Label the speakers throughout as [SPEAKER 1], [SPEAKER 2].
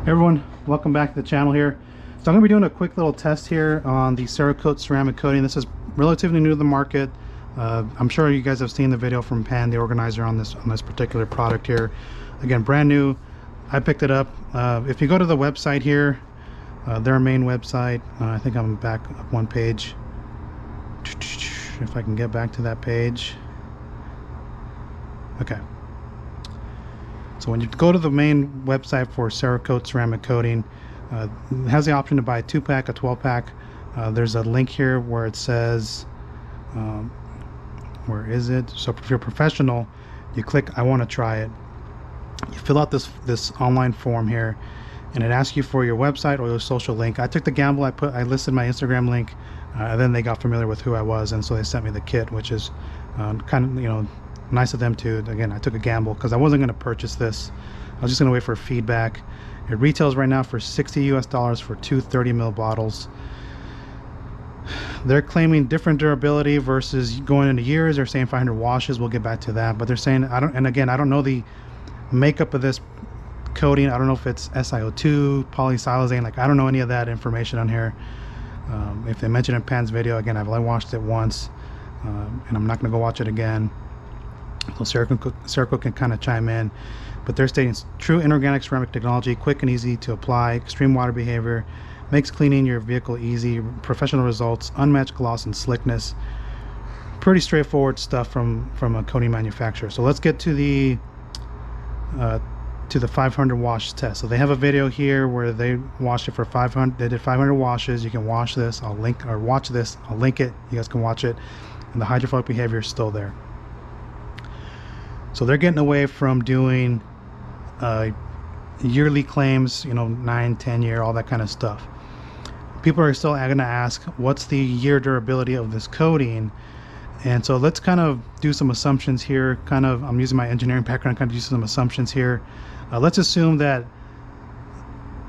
[SPEAKER 1] Hey everyone, welcome back to the channel here. So I'm going to be doing a quick little test here on the Cerakote ceramic coating. This is relatively new to the market. I'm sure you guys have seen the video from Pan, the organizer, on this particular product here. Again, brand new. I picked it up. If you go to the website here, their main website, I think I'm back up one page. If I can get back to that page. Okay. So when you go to the main website for Cerakote ceramic coating, it has the option to buy a 2-pack, a 12-pack. There's a link here where it says, where is it? So if you're a professional, you click I want to try it. You fill out this online form here, and it asks you for your website or your social link. I took the gamble. I listed my Instagram link, and then they got familiar with who I was, and so they sent me the kit, which is kind of, nice of them to. Again, I took a gamble because I wasn't going to purchase this. I was just going to wait for feedback. It retails right now for $60 US for two 30 ml bottles. They're claiming different durability versus going into years. They're saying 500 washes. We'll get back to that, but they're saying I don't know the makeup of this coating. I don't know if it's SiO2, polysiloxane. Like, I don't know any of that information on here. If they mention in Pan's video, again, I've only watched it once, and I'm not going to go watch it again. So Cerakote can kind of chime in, but they're stating true inorganic ceramic technology, quick and easy to apply, extreme water behavior, makes cleaning your vehicle easy, professional results, unmatched gloss and slickness. Pretty straightforward stuff from a coating manufacturer. So let's get to the 500 wash test. So they have a video here where they washed it for 500. They did 500 washes. You can watch this. Watch this. I'll link it. You guys can watch it. And the hydrophobic behavior is still there. So they're getting away from doing yearly claims, 9, 10 year, all that kind of stuff. People are still going to ask, what's the year durability of this coating? And so let's kind of do some assumptions here. I'm using my engineering background, kind of do some assumptions here. Let's assume that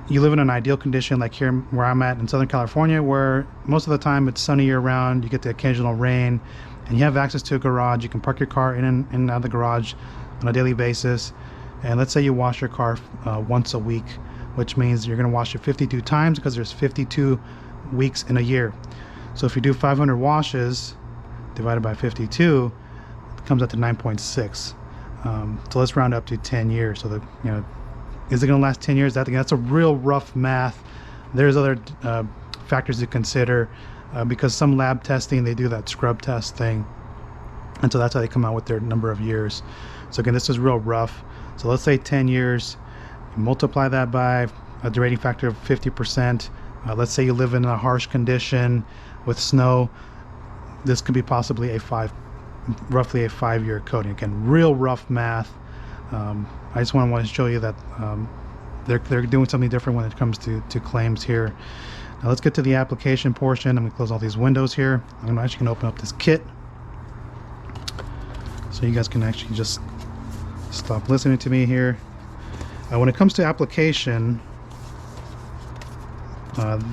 [SPEAKER 1] you live in an ideal condition, like here where I'm at in Southern California, where most of the time it's sunny year round, you get the occasional rain, and you have access to a garage. You can park your car in and out of the garage on a daily basis. And let's say you wash your car once a week, which means you're going to wash it 52 times because there's 52 weeks in a year. So if you do 500 washes divided by 52, it comes out to 9.6. So let's round up to 10 years. So that, is it going to last 10 years? That's a real rough math. There's other factors to consider. Because some lab testing, they do that scrub test thing, and so that's how they come out with their number of years. So again, this is real rough. So let's say 10 years, you multiply that by a derating factor of 50%. Let's say you live in a harsh condition with snow. This could be possibly roughly a 5-year coating. Again, real rough math. I just want to show you that they're doing something different when it comes to claims here. Now let's get to the application portion. I'm going to close all these windows here. I'm actually going to open up this kit so you guys can actually just stop listening to me here. When it comes to application,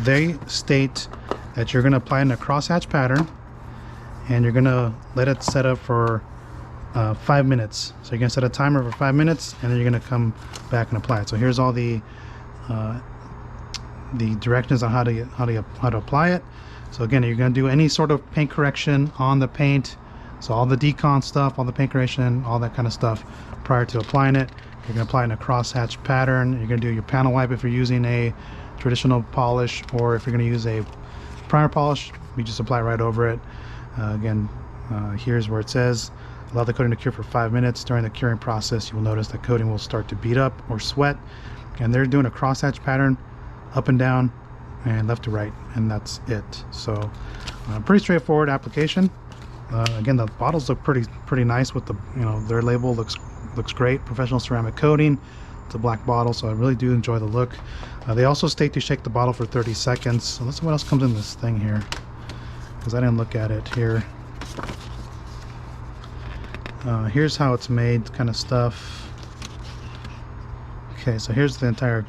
[SPEAKER 1] they state that you're going to apply in a crosshatch pattern, and you're going to let it set up for 5 minutes. So you're going to set a timer for 5 minutes, and then you're going to come back and apply it. So here's all the directions on how to apply it. So again, you're going to do any sort of paint correction on the paint, so all the decon stuff, all the paint correction, all that kind of stuff prior to applying it. You're going to apply it in a crosshatch pattern. You're going to do your panel wipe if you're using a traditional polish, or if you're going to use a primer polish, you just apply it right over it. Again, here's where it says allow the coating to cure for 5 minutes. During the curing process, you will notice the coating will start to bead up or sweat, and they're doing a crosshatch pattern up and down and left to right, and that's it. So pretty straightforward application. Again, the bottles look pretty nice with the their label looks great. Professional ceramic coating. It's a black bottle, so I really do enjoy the look. They also state to shake the bottle for 30 seconds. So let's see what else comes in this thing here, because I didn't look at it here. Here's how it's made, kind of stuff. Okay, so here's the entire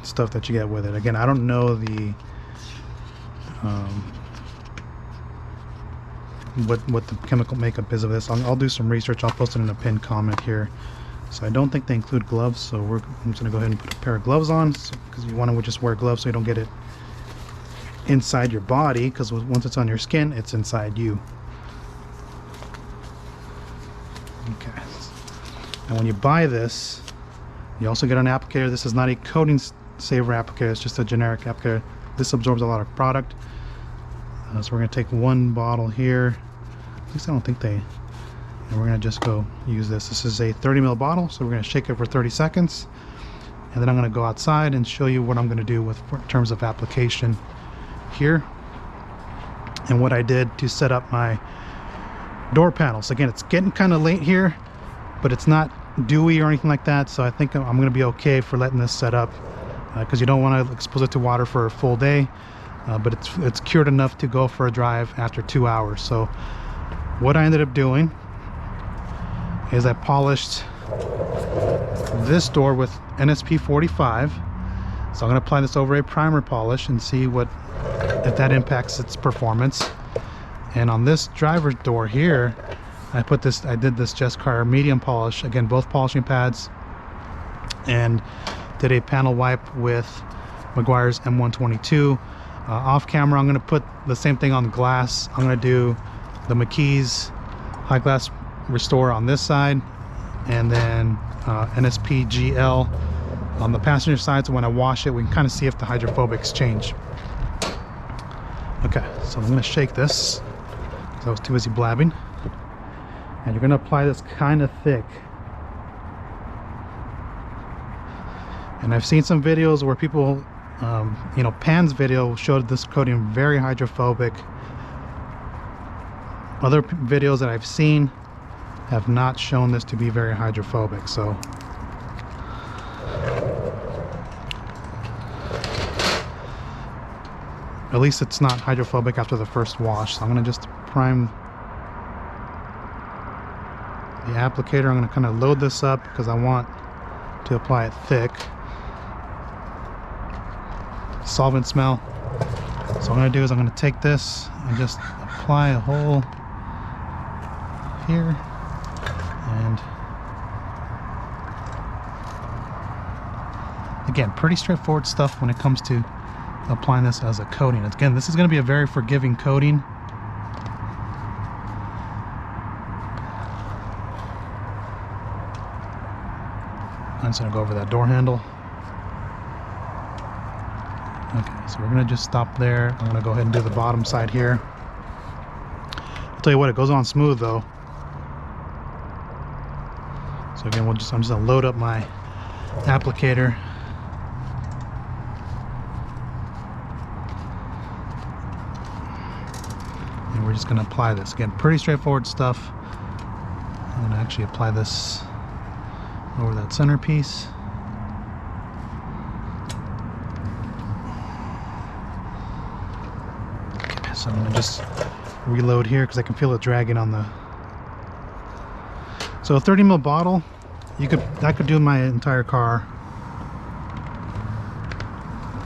[SPEAKER 1] stuff that you get with it. Again, I don't know the what the chemical makeup is of this. I'll do some research. I'll post it in a pinned comment here So I don't think they include gloves, so I'm just gonna go ahead and put a pair of gloves on, because you want to just wear gloves so you don't get it inside your body, because once it's on your skin, it's inside you. Okay. And when you buy this, you also get an applicator. This is not a coating saver applicator, it's just a generic applicator. This absorbs a lot of product. So we're going to take one bottle here. At least I don't think they... And we're going to just go use this. This is a 30 ml bottle, so we're going to shake it for 30 seconds. And then I'm going to go outside and show you what I'm going to do with in terms of application here. And what I did to set up my door panels. Again, it's getting kind of late here, but it's not dewy or anything like that, so I think I'm going to be okay for letting this set up, because you don't want to expose it to water for a full day. But it's cured enough to go for a drive after 2 hours. So what I ended up doing is I polished this door with NSP 45. So I'm going to apply this over a primer polish and see if that impacts its performance. And on this driver's door here, I did this Jescar medium polish, again both polishing pads, and did a panel wipe with Meguiar's M122. Off camera, I'm going to put the same thing on glass. I'm going to do the McKee's High Glass Restore on this side, and then NSP GL on the passenger side, so when I wash it, we can kind of see if the hydrophobics change. Okay, so I'm going to shake this, because I was too busy blabbing. And you're going to apply this kind of thick. And I've seen some videos where people... you know, Pan's video showed this coating very hydrophobic. Other videos that I've seen have not shown this to be very hydrophobic, so at least it's not hydrophobic after the first wash. So I'm going to just prime the applicator. I'm going to kind of load this up because I want to apply it thick. Solvent smell. So what I'm going to do is I'm going to take this and just apply a hole here, and again, pretty straightforward stuff when it comes to applying this as a coating. Again, this is going to be a very forgiving coating. I'm just going to go over that door handle. Okay, so we're going to just stop there. I'm going to go ahead and do the bottom side here. I'll tell you what, it goes on smooth though. So again, I'm just going to load up my applicator. And we're just going to apply this. Again, pretty straightforward stuff. I'm going to actually apply this over that centerpiece. So I'm going to just reload here because I can feel it dragging on the... So a 30 ml bottle, that could do my entire car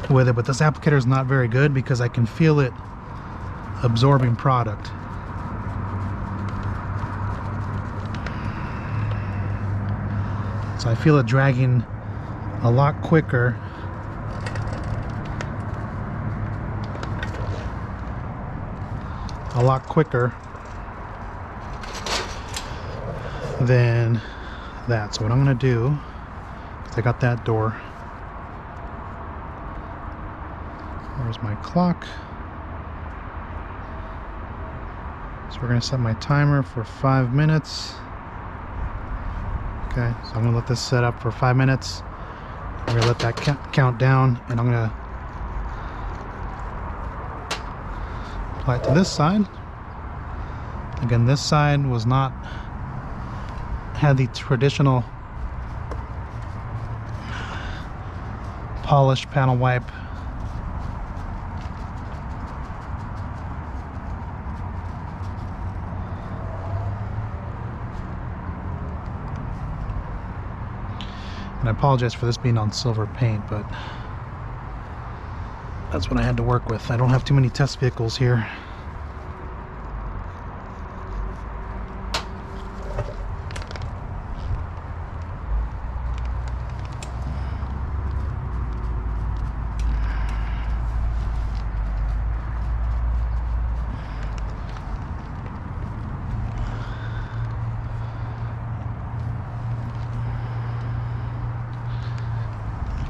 [SPEAKER 1] with it, but this applicator is not very good because I can feel it absorbing product. So I feel it dragging a lot quicker than that. So what I'm going to do is I got that door. Where's my clock? So we're going to set my timer for 5 minutes. Okay, so I'm going to let this set up for 5 minutes. I'm going to let that count down, and I'm going to apply it to this side. Again, this side had the traditional polished panel wipe. And I apologize for this being on silver paint, but that's what I had to work with. I don't have too many test vehicles here.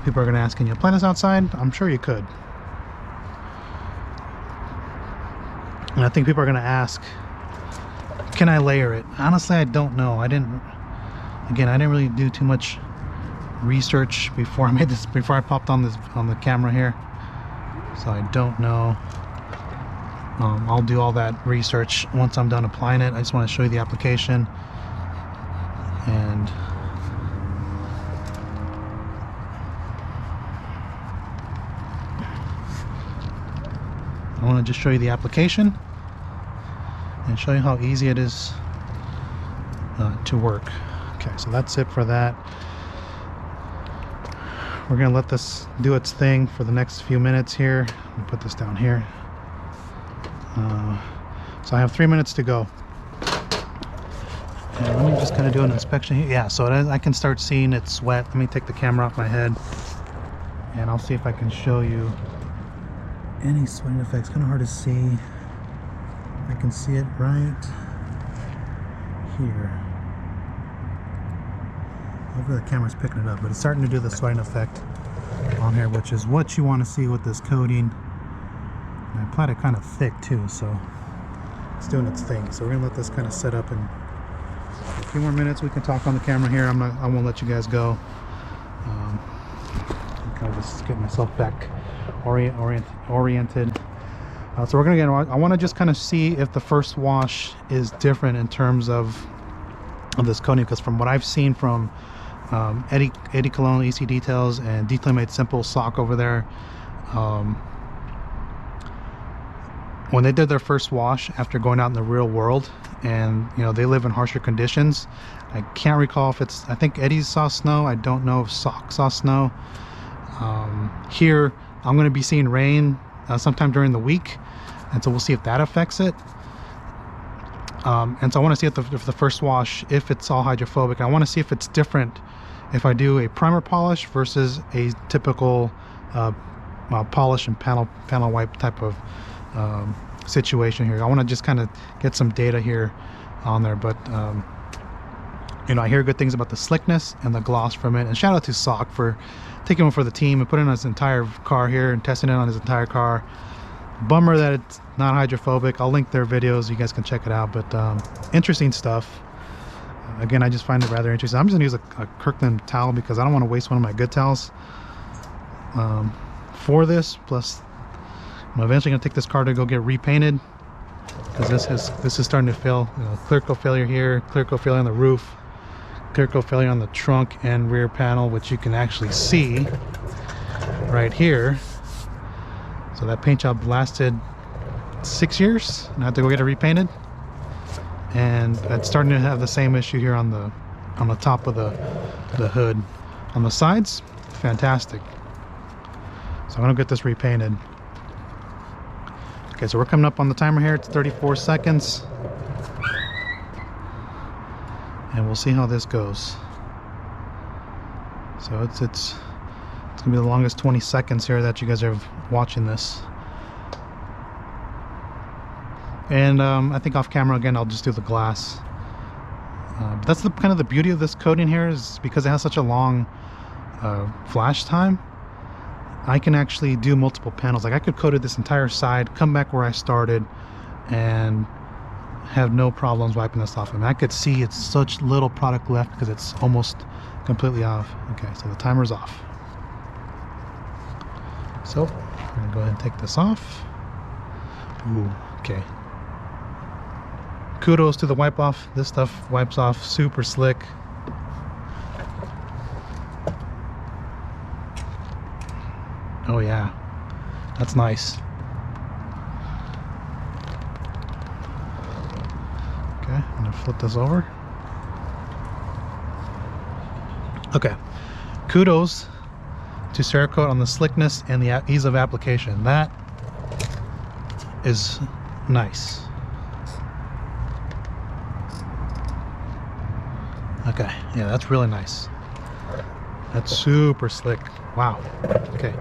[SPEAKER 1] People are going to ask, can you apply this outside? I'm sure you could. And I think people are going to ask, can I layer it? Honestly, I don't know. I didn't really do too much research before I made this, before I popped on the camera here. So I don't know. I'll do all that research once I'm done applying it. I just want to show you the application. And I want to just show you the application and show you how easy it is to work. Okay, so that's it for that. We're gonna let this do its thing for the next few minutes here. Let me put this down here. So I have 3 minutes to go. And let me just kind of do an inspection here. Yeah, so I can start seeing it sweat. Let me take the camera off my head and I'll see if I can show you any sweating effects. Kind of hard to see. I can see it right here. Hopefully the camera's picking it up, but it's starting to do the sweating effect on here, which is what you want to see with this coating. And I applied it kind of thick too, so it's doing its thing. So we're gonna let this kind of set up, and a few more minutes we can talk on the camera here. I won't let you guys go. I'm kind of just getting myself back oriented. So we're gonna get. I want to just kind of see if the first wash is different in terms of this coating, because from what I've seen from Eddie Cologne, EC Details, and Detail Made Simple sock over there, when they did their first wash after going out in the real world, and you know they live in harsher conditions. I can't recall if it's, I think Eddie's saw snow. I don't know if sock saw snow. Here I'm going to be seeing rain sometime during the week, and so we'll see if that affects it. And so I want to see if the first wash, if it's all hydrophobic. I want to see if it's different if I do a primer polish versus a typical polish and panel wipe type of situation here. I want to just kind of get some data here on there, but you know, I hear good things about the slickness and the gloss from it. And shout out to Sock for taking one for the team and putting it on his entire car here and testing it on his entire car. Bummer that it's not hydrophobic. I'll link their videos, you guys can check it out. But interesting stuff. Again, I just find it rather interesting. I'm just gonna use a Kirkland towel because I don't want to waste one of my good towels for this. Plus, I'm eventually gonna take this car to go get repainted because this is starting to fail. You know, clear coat failure here, clear coat failure on the roof, clear coat failure on the trunk and rear panel, which you can actually see right here. So that paint job lasted 6 years, and I had to go get it repainted. And it's starting to have the same issue here on the top of the hood. On the sides, fantastic. So I'm gonna get this repainted. Okay, so we're coming up on the timer here. It's 34 seconds. And we'll see how this goes. So it's gonna be the longest 20 seconds here that you guys are watching this. And I think off camera again I'll just do the glass. But that's kind of the beauty of this coating here, is because it has such a long flash time. I can actually do multiple panels. Like I could coat it this entire side, come back where I started, and have no problems wiping this off. I mean, I could see it's such little product left because it's almost completely off. Okay, so the timer's off. So I'm gonna go ahead and take this off. Ooh, okay. Kudos to the wipe off. This stuff wipes off super slick. Oh yeah, that's nice. Okay, I'm gonna flip this over. Okay, kudos to Cerakote on the slickness and the ease of application. That is nice. Okay, yeah, that's really nice. That's super slick. Wow. Okay.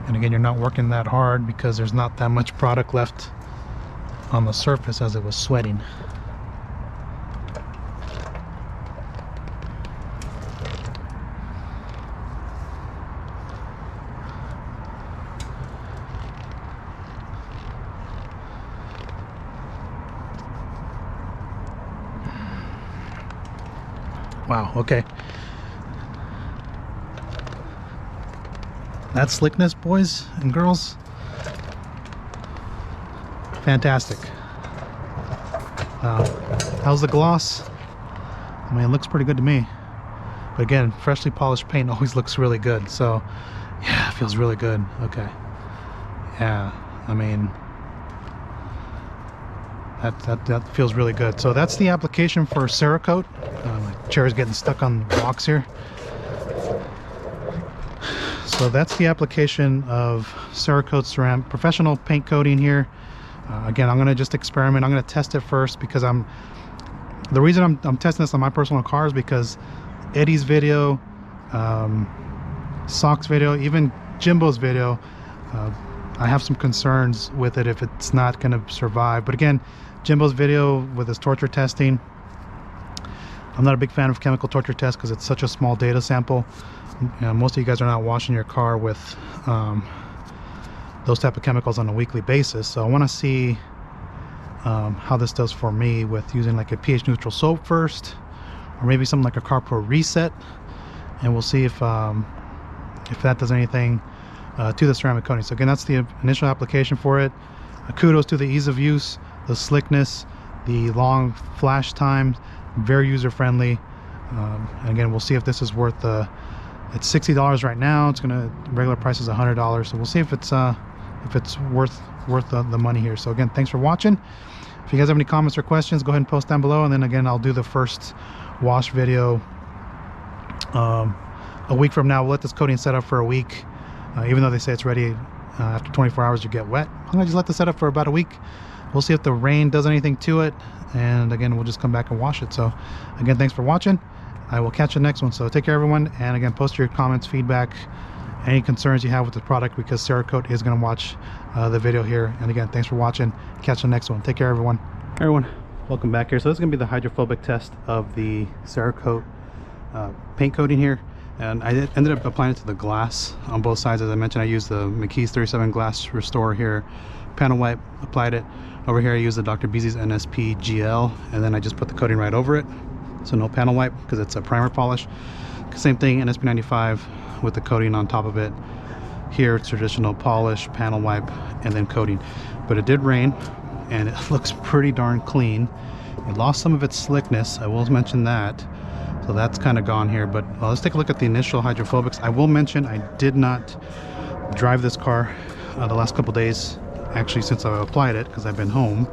[SPEAKER 1] And again, you're not working that hard because there's not that much product left on the surface as it was sweating. Wow, okay. That slickness, boys and girls, fantastic. How's the gloss? I mean, it looks pretty good to me. But again, freshly polished paint always looks really good. So, yeah, it feels really good. Okay. Yeah, I mean, that feels really good. So that's the application for Cerakote. My chair is getting stuck on the rocks here. So that's the application of Cerakote Ceramic Professional Paint Coating here. Again, I'm going to just experiment. I'm going to test it first because the reason I'm testing this on my personal car is because Eddie's video, Sock's video, even Jimbo's video, I have some concerns with it if it's not going to survive. But again, Jimbo's video with his torture testing, I'm not a big fan of chemical torture tests because it's such a small data sample. You know, most of you guys are not washing your car with those type of chemicals on a weekly basis. So I want to see how this does for me with using like a pH neutral soap first, or maybe something like a CarPro Reset, and we'll see if that does anything to the ceramic coating. So again, that's the initial application for it. Kudos to the ease of use, the slickness, the long flash time, very user friendly. And again, we'll see if this is worth it's $60 right now. It's gonna, regular price is $100. So we'll see if it's worth the money here. So again, thanks for watching. If you guys have any comments or questions, go ahead and post down below, and then again, I'll do the first wash video a week from now. We'll let this coating set up for a week. Even though they say it's ready after 24 hours you get wet, I'm gonna just let this set up for about a week. We'll see if the rain does anything to it, and again, we'll just come back and wash it. So again, thanks for watching. I will catch you next one. So take care, everyone, and again, post your comments, feedback, any concerns you have with the product, because Cerakote is going to watch the video here. And again, thanks for watching. Catch you next one. Take care, everyone. Hey, everyone, welcome back here. So this is going to be the hydrophobic test of the Cerakote paint coating here. And I ended up applying it to the glass on both sides. As I mentioned, I used the McKee's 37 glass restore here, panel wipe, applied it. Over here I used the Dr. Beezy's NSP GL, and then I just put the coating right over it. So no panel wipe because it's a primer polish. Same thing, NSP 95 with the coating on top of it. Here it's traditional polish, panel wipe, and then coating. But it did rain, and it looks pretty darn clean. It lost some of its slickness, I will mention that. So that's kind of gone here. But let's take a look at the initial hydrophobics. I will mention I did not drive this car the last couple days, actually, since I applied it, because I've been home.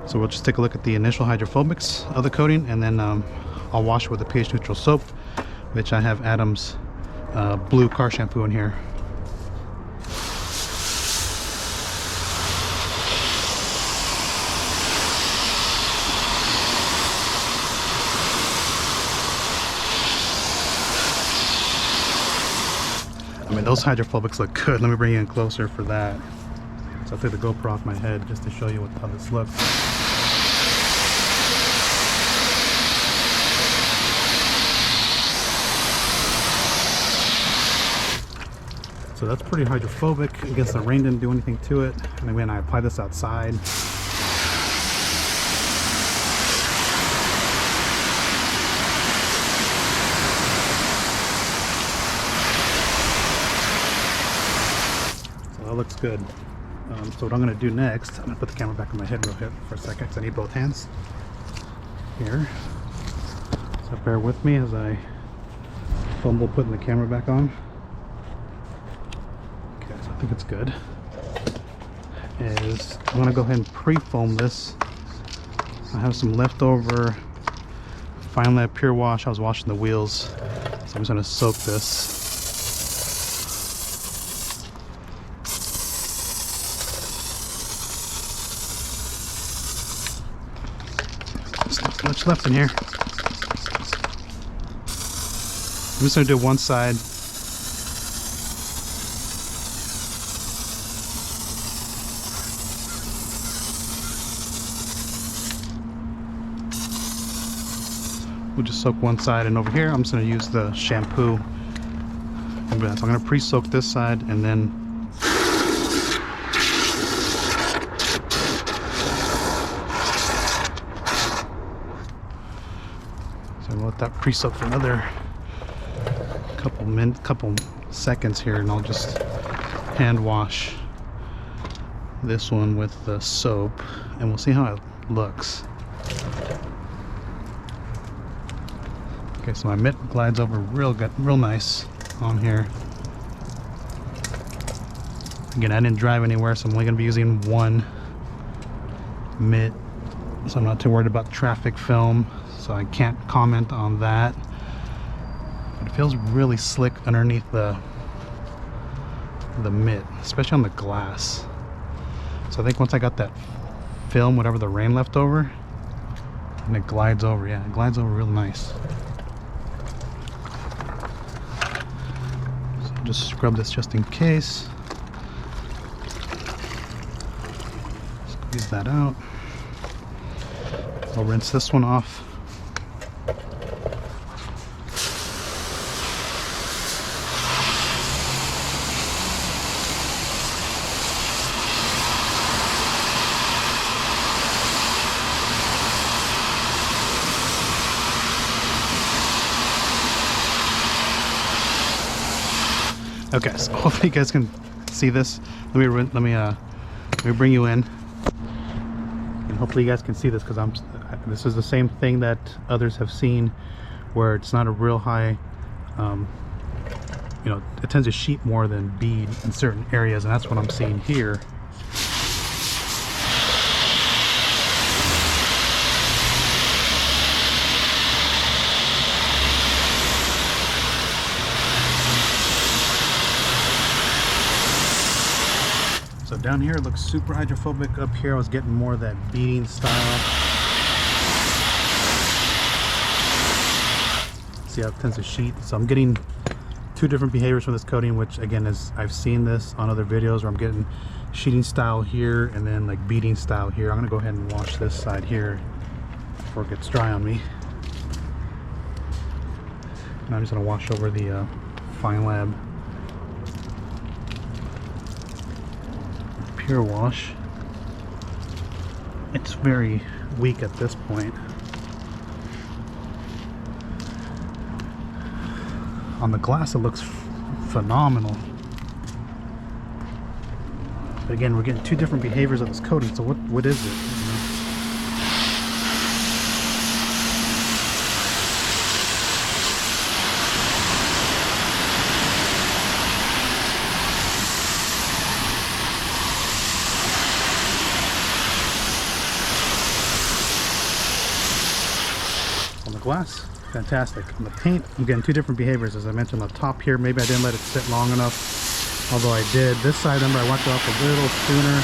[SPEAKER 1] So we'll just take a look at the initial hydrophobics of the coating, and then I'll wash it with a pH neutral soap, which I have Adam's blue car shampoo in here. I mean, those hydrophobics look good. Let me bring you in closer for that. So I'll take the GoPro off my head just to show you how this looks. So that's pretty hydrophobic. I guess the rain didn't do anything to it. And then when I apply this outside, so that looks good. So what I'm going to do next, I'm going to put the camera back on my head real quick for a second because I need both hands here. So bear with me as I fumble putting the camera back on. Okay, so I think it's good. I'm going to go ahead and pre-foam this. I have some leftover Fine Lab Pure Wash. I was washing the wheels, so I'm just going to soak this. There's not much left in here. I'm just going to do one side. we'll just soak one side, and over here I'm just going to use the shampoo. So I'm going to pre-soak this side, and then so I'll let that pre-soak for another couple seconds here, and I'll just hand wash this one with the soap, and we'll see how it looks. Okay, so my mitt glides over real good, real nice on here. Again, I didn't drive anywhere, so I'm only going to be using one mitt, so I'm not too worried about traffic film, so I can't comment on that. But it feels really slick underneath the mitt, especially on the glass. So I think once I got that film, whatever the rain left over, and it glides over, yeah, it glides over real nice. So I'll just scrub this just in case. Squeeze that out. I'll rinse this one off. Okay, so hopefully you guys can see this. Let me bring you in, and hopefully you guys can see this, because this is the same thing that others have seen, where it's not a real high, you know, it tends to sheet more than bead in certain areas, and that's what I'm seeing here. So down here it looks super hydrophobic. Up here I was getting more of that beading style. See how it tends to sheet. So I'm getting two different behaviors from this coating, which again is, I've seen this on other videos where I'm getting sheeting style here and then like beading style here. I'm gonna go ahead and wash this side here before it gets dry on me. And I'm just gonna wash over the Fine Lab Pure Wash. It's very weak at this point. On the glass it looks phenomenal. But again, we're getting two different behaviors of this coating, so what is it? On the glass, fantastic. On the paint, I'm getting two different behaviors. As I mentioned on the top here, maybe I didn't let it sit long enough, although I did. This side, remember, I wiped it off a little sooner.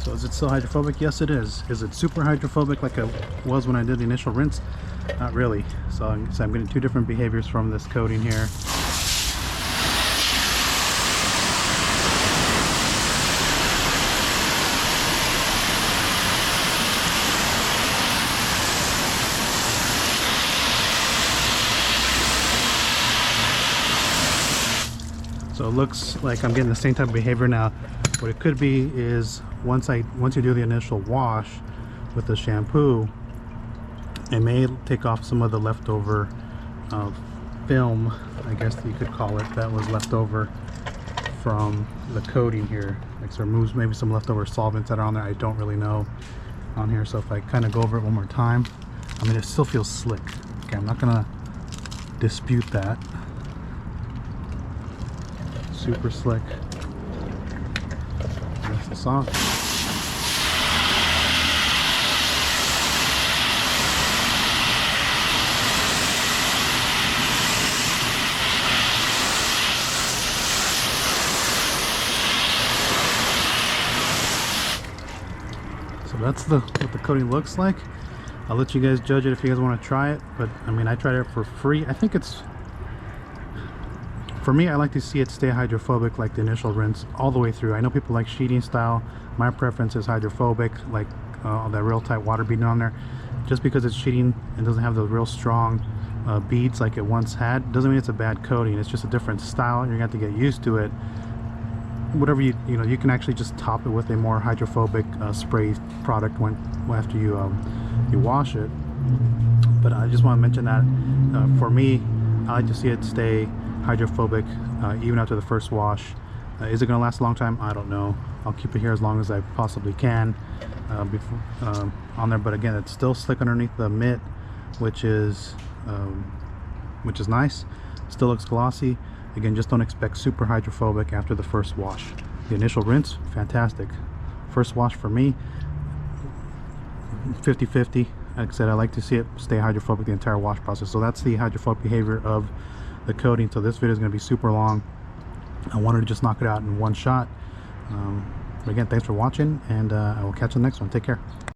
[SPEAKER 1] So is it still hydrophobic? Yes, it is. Is it super hydrophobic like it was when I did the initial rinse? Not really. So I'm getting two different behaviors from this coating here. So it looks like I'm getting the same type of behavior now. What it could be is once you do the initial wash with the shampoo, it may take off some of the leftover film, I guess you could call it, that was left over from the coating here. Like, so it removes maybe some leftover solvents that are on there. I don't really know on here. So if I kind of go over it one more time, I mean, it still feels slick. Okay, I'm not gonna dispute that. Super slick. Rinse this off. So that's what the coating looks like. I'll let you guys judge it if you guys want to try it, but I mean, I tried it for free. I think it's, for me, I like to see it stay hydrophobic like the initial rinse all the way through. I know people like sheeting style. My preference is hydrophobic, like that real tight water beading on there. Just because it's sheeting and doesn't have those real strong beads like it once had, doesn't mean it's a bad coating. It's just a different style. You're gonna have to get used to it. Whatever you know, you can actually just top it with a more hydrophobic spray product after you wash it. But I just want to mention that for me, I like to see it stay hydrophobic even after the first wash. Is it going to last a long time? I don't know. I'll keep it here as long as I possibly can on there. But again, it's still slick underneath the mitt, which is nice. Still looks glossy. Again, just don't expect super hydrophobic after the first wash. The initial rinse, fantastic. First wash for me, 50-50. Like I said, I like to see it stay hydrophobic the entire wash process. So that's the hydrophobic behavior of the coating. So this video is going to be super long. I wanted to just knock it out in one shot. But again, thanks for watching, and I will catch you on the next one. Take care.